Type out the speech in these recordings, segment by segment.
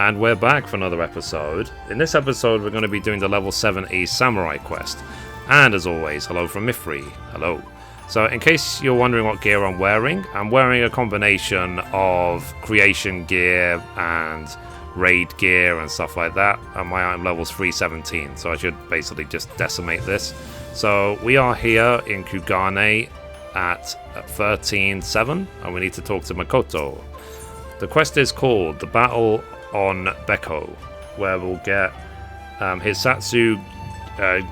And we're back for another episode. In this episode, we're going to be doing the level 70 Samurai quest. And as always, hello from Mithrie. Hello. So in case you're wondering what gear I'm wearing a combination of creation gear and raid gear and stuff like that. And my item level's 317, so I should basically just decimate this. So we are here in Kugane at 13-7, and we need to talk to Makoto. The quest is called The Battle on Beko, where we'll get Hisatsu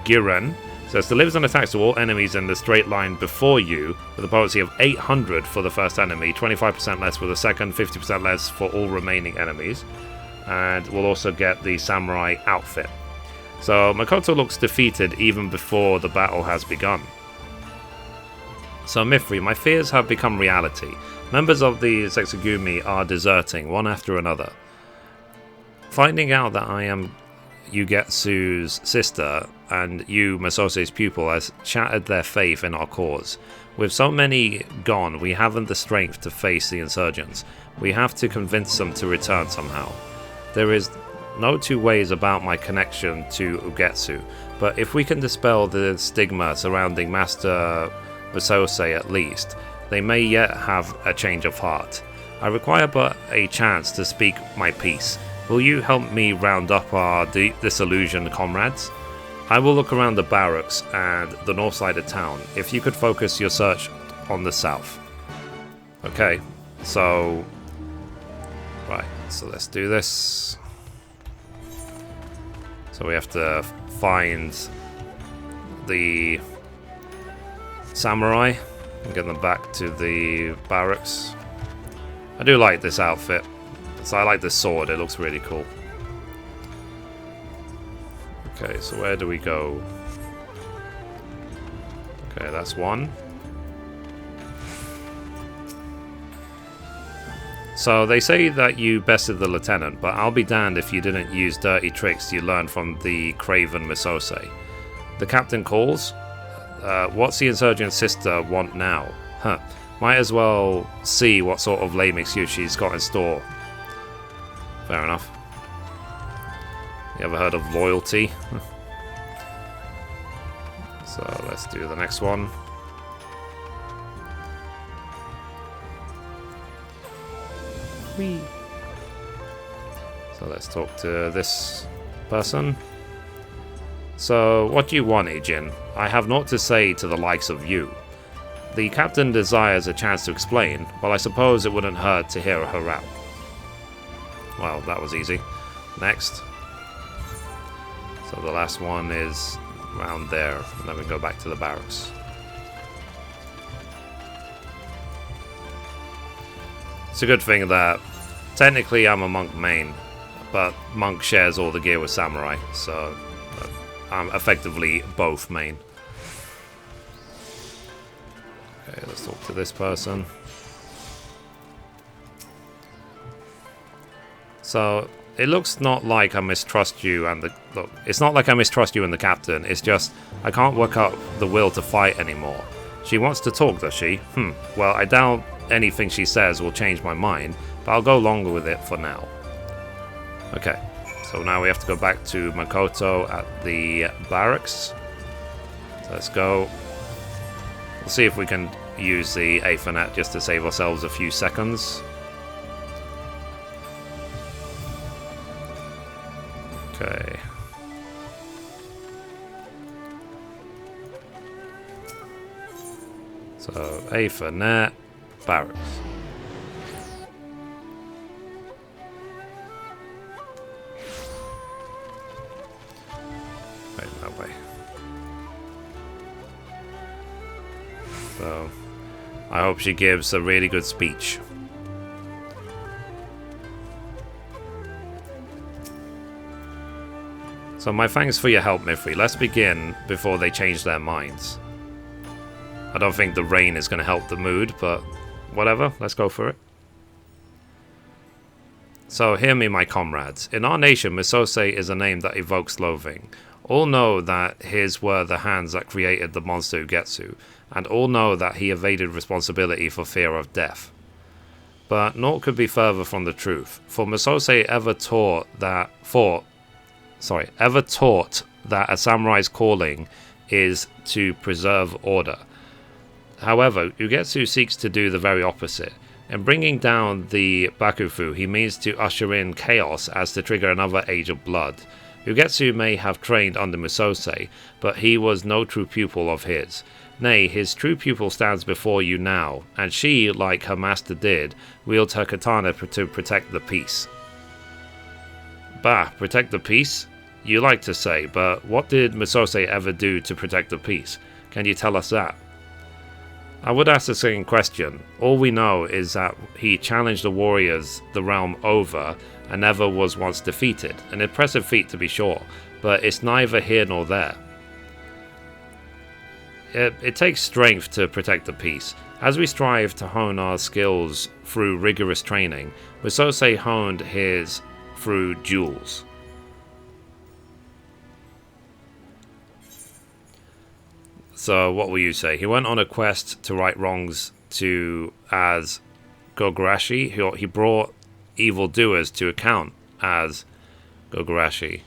Giren. Says delivers and attacks to all enemies in the straight line before you, with a potency of 800 for the first enemy, 25% less for the second, 50% less for all remaining enemies. And we'll also get the samurai outfit. So Makoto looks defeated even before the battle has begun. So Mithrie, my fears have become reality. Members of the Sexagumi are deserting one after another. Finding out that I am Ugetsu's sister and you, Masose's pupil, has shattered their faith in our cause. With so many gone, we haven't the strength to face the insurgents. We have to convince them to return somehow. There is no two ways about my connection to Ugetsu, but if we can dispel the stigma surrounding Master Masose at least, they may yet have a change of heart. I require but a chance to speak my piece. Will you help me round up our disillusioned comrades? I will look around the barracks and the north side of town, if you could focus your search on the south. Okay, so... Right, so let's do this. So we have to find the samurai and get them back to the barracks. I do like this outfit. So I like this sword, it looks really cool. Okay, so where do we go? Okay, that's one. So they say that you bested the lieutenant, but I'll be damned if you didn't use dirty tricks you learned from the craven Masose. The captain calls. What's the insurgent sister want now? Huh. Might as well see what sort of lame excuse she's got in store. Fair enough. You ever heard of loyalty? So let's do the next one. Whee. So let's talk to this person. So, what do you want, Ijin? I have naught to say to the likes of you. The captain desires a chance to explain, but I suppose it wouldn't hurt to hear her out. Well, that was easy. Next. So the last one is around there, and then we go back to the barracks. It's a good thing that technically I'm a monk main, but monk shares all the gear with samurai, so I'm effectively both main. Okay, let's talk to this person. So it looks not like I mistrust you and the look. It's not like I mistrust you and the captain. It's just I can't work up the will to fight anymore. She wants to talk, does she? Well, I doubt anything she says will change my mind, but I'll go longer with it for now. Okay, so now we have to go back to Makoto at the barracks. So let's go. We'll see if we can use the Aethernet just to save ourselves a few seconds. Okay. So, Aethernet, barracks. Right, that way. So, I hope she gives a really good speech. So my thanks for your help, Mithrie. Let's begin before they change their minds. I don't think the rain is going to help the mood, but whatever, let's go for it. So hear me, my comrades. In our nation, Masose is a name that evokes loathing. All know that his were the hands that created the monster Ugetsu, and all know that he evaded responsibility for fear of death. but naught could be further from the truth, for Misose ever taught that a samurai's calling is to preserve order. However, Ugetsu seeks to do the very opposite. In bringing down the Bakufu, he means to usher in chaos as to trigger another age of blood. Ugetsu may have trained under Misose, but he was no true pupil of his. Nay, his true pupil stands before you now, and she, like her master did, wields her katana to protect the peace. Bah, protect the peace? You like to say, but what did Misose ever do to protect the peace? Can you tell us that? I would ask the same question. All we know is that he challenged the warriors the realm over and never was once defeated. An impressive feat to be sure, but it's neither here nor there. It takes strength to protect the peace. As we strive to hone our skills through rigorous training, Misose honed his through duels. So what will you say? He went on a quest to right wrongs as Gogurashi. He brought evildoers to account as Gogurashi.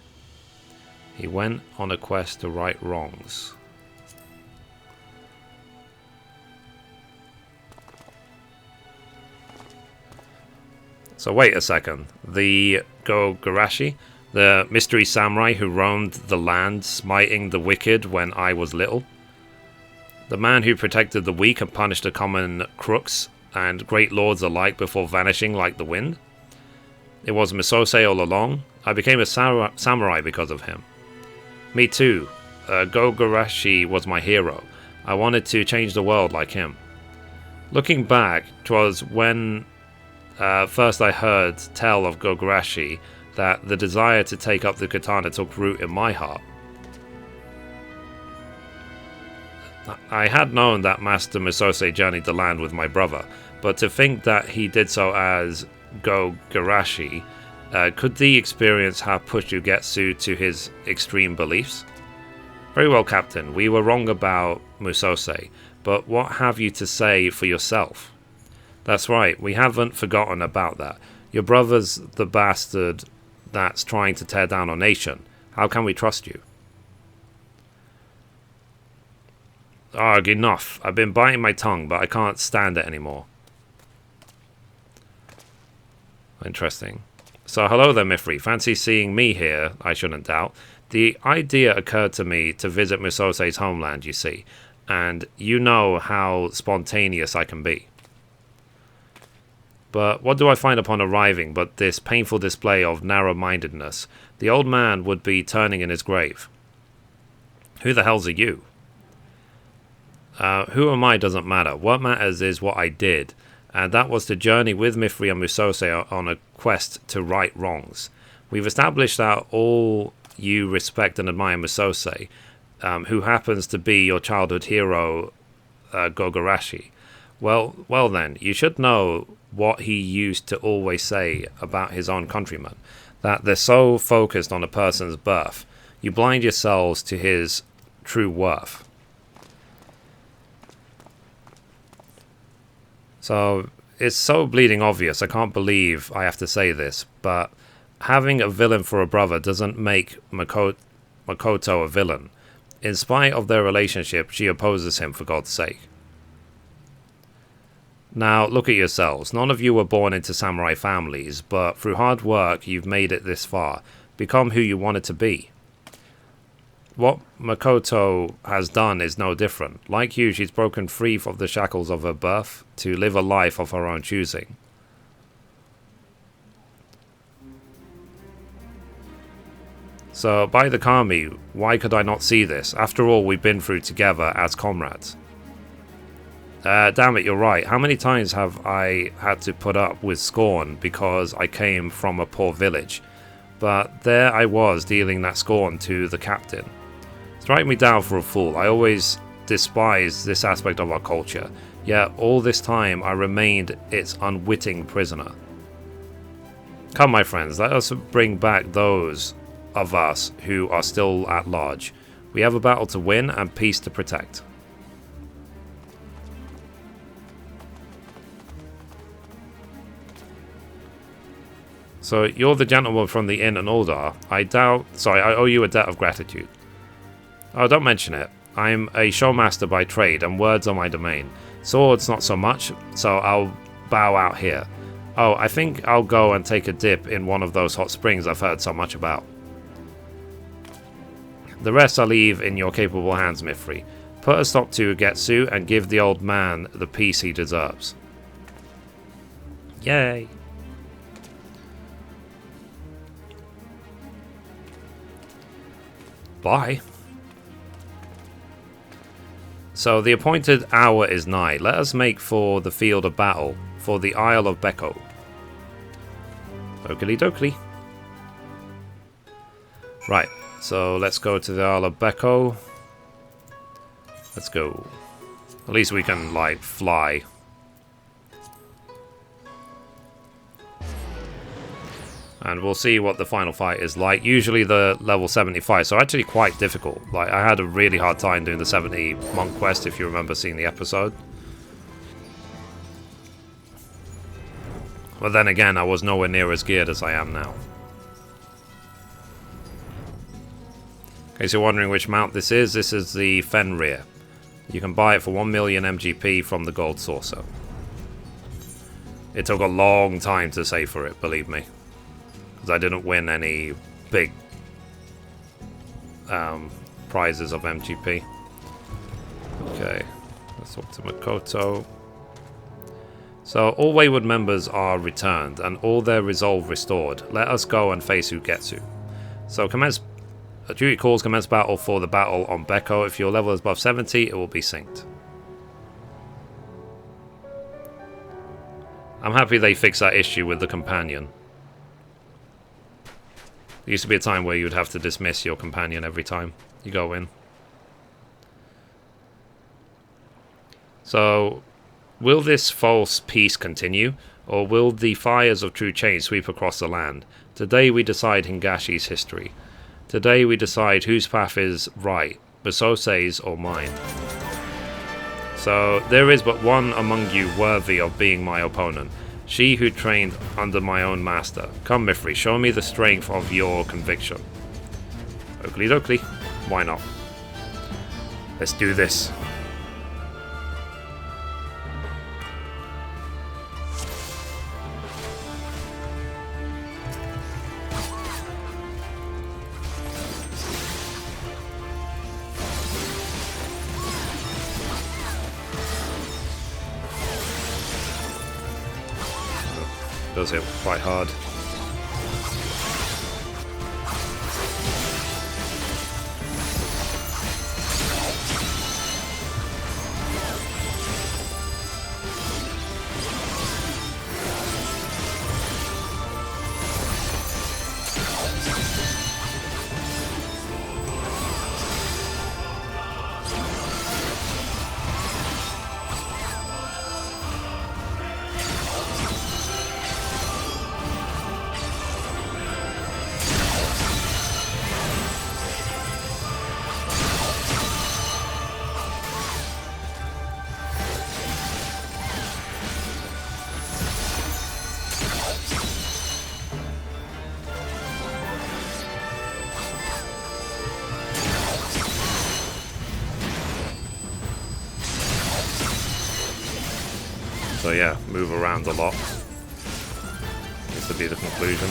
He went on a quest to right wrongs. So wait a second. The Gogurashi, the mystery samurai who roamed the land smiting the wicked when I was little. The man who protected the weak and punished the common crooks and great lords alike before vanishing like the wind. It was Misose all along. I became a samurai because of him. Me too. Gogurashi was my hero. I wanted to change the world like him. Looking back, 'twas when first I heard tell of Gogurashi that the desire to take up the katana took root in my heart. I had known that Master Misose journeyed the land with my brother, but to think that he did so as Gogurashi, could the experience have pushed Ugetsu to his extreme beliefs? Very well, Captain, we were wrong about Misose, but what have you to say for yourself? That's right, we haven't forgotten about that. Your brother's the bastard that's trying to tear down our nation. How can we trust you? Arg, enough. I've been biting my tongue, but I can't stand it anymore. Interesting. So, hello there, Mithrie. Fancy seeing me here, I shouldn't doubt. The idea occurred to me to visit Misose's homeland, you see, and you know how spontaneous I can be. But what do I find upon arriving but this painful display of narrow-mindedness? The old man would be turning in his grave. Who the hell's are you? Who am I doesn't matter. What matters is what I did, and that was to journey with Mithrie and Misose on a quest to right wrongs. We've established that all you respect and admire Misose, who happens to be your childhood hero, Gogurashi. Well then, you should know what he used to always say about his own countrymen, that they're so focused on a person's birth, you blind yourselves to his true worth. So, it's so bleeding obvious, I can't believe I have to say this, but having a villain for a brother doesn't make Makoto a villain. In spite of their relationship, she opposes him for God's sake. Now, look at yourselves. None of you were born into samurai families, but through hard work, you've made it this far. Become who you wanted to be. What Makoto has done is no different. Like you, she's broken free of the shackles of her birth to live a life of her own choosing. So, by the Kami, why could I not see this? After all we've been through together as comrades. Damn it, you're right. How many times have I had to put up with scorn because I came from a poor village? But there I was, dealing that scorn to the captain. Strike me down for a fool. I always despised this aspect of our culture, yet all this time I remained its unwitting prisoner. Come, my friends, let us bring back those of us who are still at large. We have a battle to win and peace to protect. So you're the gentleman from the inn and Uldar. I owe you a debt of gratitude. Oh, don't mention it. I'm a showmaster by trade, and words are my domain. Swords not so much, so I'll bow out here. Oh, I think I'll go and take a dip in one of those hot springs I've heard so much about. The rest I leave in your capable hands, Mithrie. Put a stop to Getsu and give the old man the peace he deserves. Yay! Bye. So the appointed hour is nigh. Let us make for the field of battle, for the Isle of Beko. Oakley dokley. Right, so let's go to the Isle of Beko. Let's go. At least we can, like, fly. And we'll see what the final fight is like. Usually the level 70 fights are actually quite difficult. Like, I had a really hard time doing the 70 monk quest, if you remember seeing the episode. But then again, I was nowhere near as geared as I am now. In case you're wondering which mount this is the Fenrir. You can buy it for 1 million MGP from the Gold Saucer. It took a long time to save for it, believe me. Because I didn't win any big prizes of MGP. Okay, let's talk to Makoto. So, all wayward members are returned, and all their resolve restored. Let us go and face Ugetsu. So, duty calls commence battle for the battle on Beko. If your level is above 70, it will be synced. I'm happy they fixed that issue with the companion. There used to be a time where you would have to dismiss your companion every time you go in. So, will this false peace continue, or will the fires of true change sweep across the land? Today we decide Hingashi's history. Today we decide whose path is right, Basosei's or mine. So, there is but one among you worthy of being my opponent. She who trained under my own master. Come, Mithrie, show me the strength of your conviction. Oakley dokley. Why not? Let's do this. Does hit quite hard. So yeah, move around a lot. This would be the conclusion.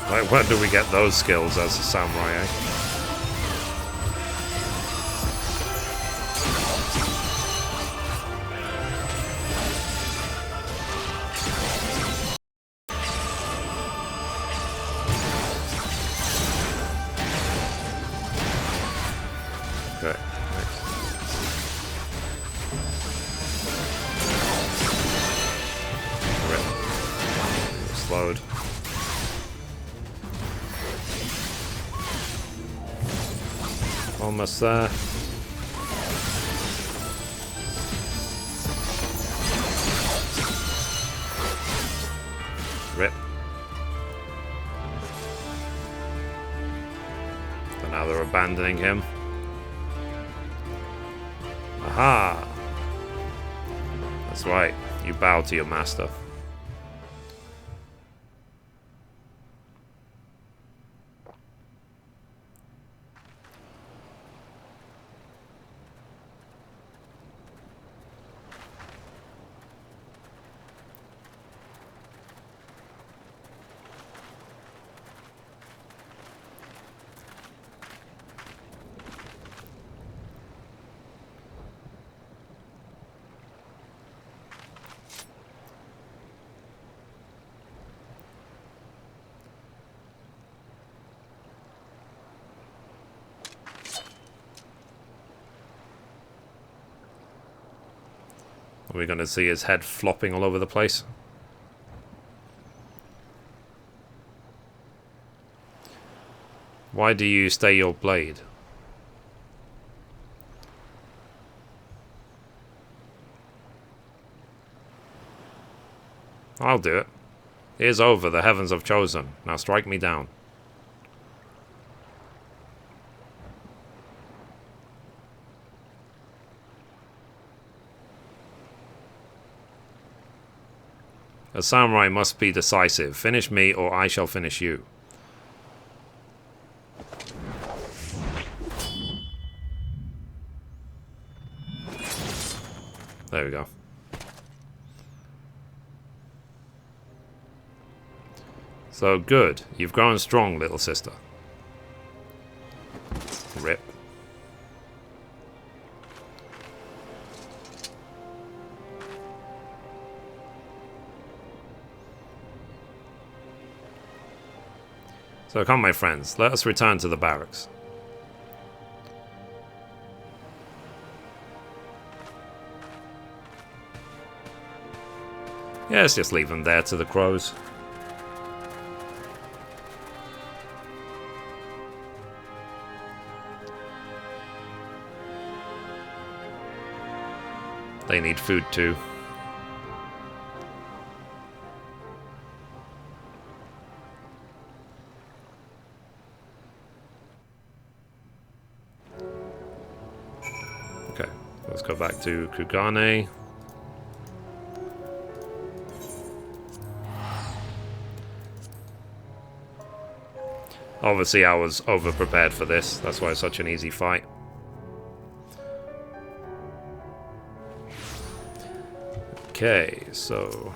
Like, where do we get those skills as a samurai, eh? Okay, next. Slowed. Almost there. Rip. So now they're abandoning him. Aha! That's right. You bow to your master. Are we going to see his head flopping all over the place? Why do you stay your blade? I'll do it. It is over, the heavens have chosen. Now strike me down. A samurai must be decisive. Finish me or I shall finish you. There we go. So good. You've grown strong, little sister. Rip. So come, my friends, let us return to the barracks. Yeah, let's just leave them there to the crows. They need food too. Okay, let's go back to Kugane. Obviously I was over-prepared for this, that's why it's such an easy fight. Okay, so...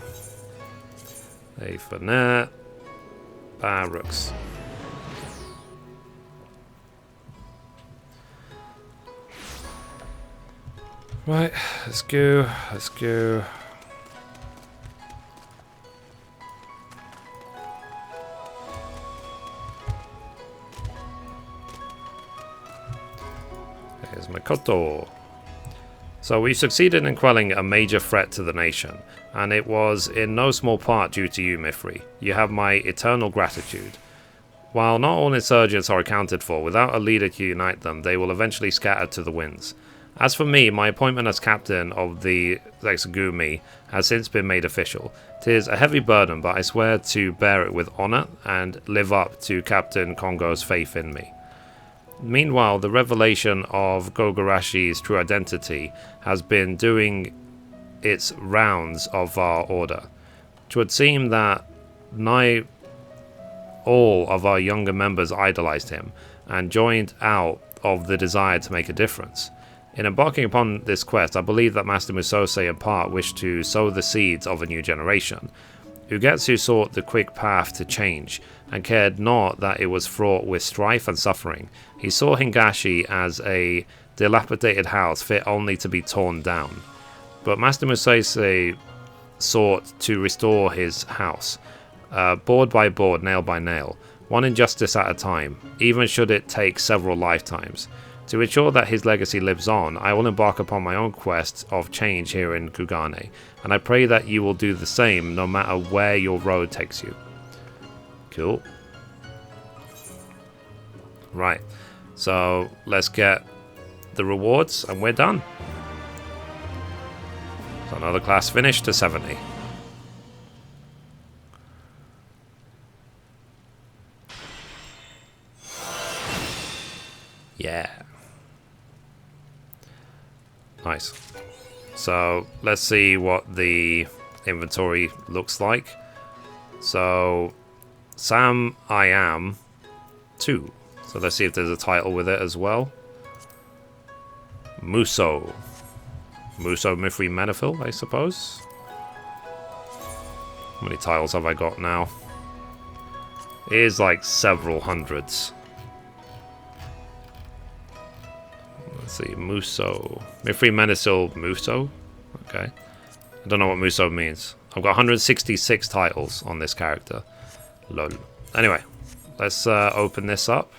A for net. Barracks. Right, let's go, let's go. Here's my Koto. So we succeeded in quelling a major threat to the nation, and it was in no small part due to you, Mithrie. You have my eternal gratitude. While not all insurgents are accounted for, without a leader to unite them, they will eventually scatter to the winds. As for me, my appointment as captain of the Zexagumi has since been made official. 'Tis a heavy burden, but I swear to bear it with honour and live up to Captain Kongo's faith in me. Meanwhile, the revelation of Gogarashi's true identity has been doing its rounds of our order. 'Twould seem that nigh all of our younger members idolized him, and joined out of the desire to make a difference. In embarking upon this quest, I believe that Master Musose in part wished to sow the seeds of a new generation. Ugetsu sought the quick path to change, and cared not that it was fraught with strife and suffering. He saw Hingashi as a dilapidated house fit only to be torn down. But Master Musose sought to restore his house, board by board, nail by nail, one injustice at a time, even should it take several lifetimes. To ensure that his legacy lives on, I will embark upon my own quest of change here in Kugane, and I pray that you will do the same no matter where your road takes you. Cool. Right, so let's get the rewards and we're done. So another class finished to 70. Yeah. Nice. So let's see what the inventory looks like. So Sam I Am 2. So let's see if there's a title with it as well. Muso Mithrie Menafil, I suppose. How many titles have I got now? It is like several hundreds. Let's see, Muso. Mithrie Menafil Muso? Okay. I don't know what Muso means. I've got 166 titles on this character. Lol. Anyway, let's open this up.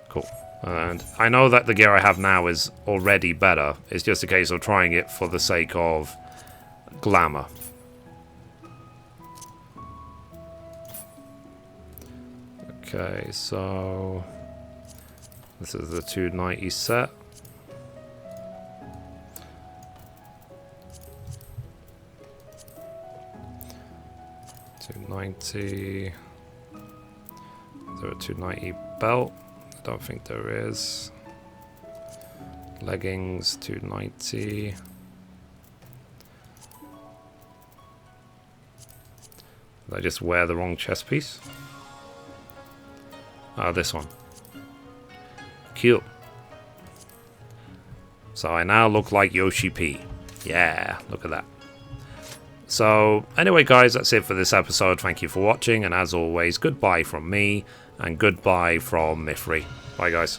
Cool. And I know that the gear I have now is already better. It's just a case of trying it for the sake of glamour. Okay, so this is the 290 set. $290. Is there a 290 belt? I don't think there is. Leggings, 290. Did I just wear the wrong chest piece? Ah, this one. Cute. So I now look like Yoshi P. Yeah, look at that. So, anyway guys, that's it for this episode. Thank you for watching, and as always, goodbye from me, and goodbye from Mithrie. Bye guys.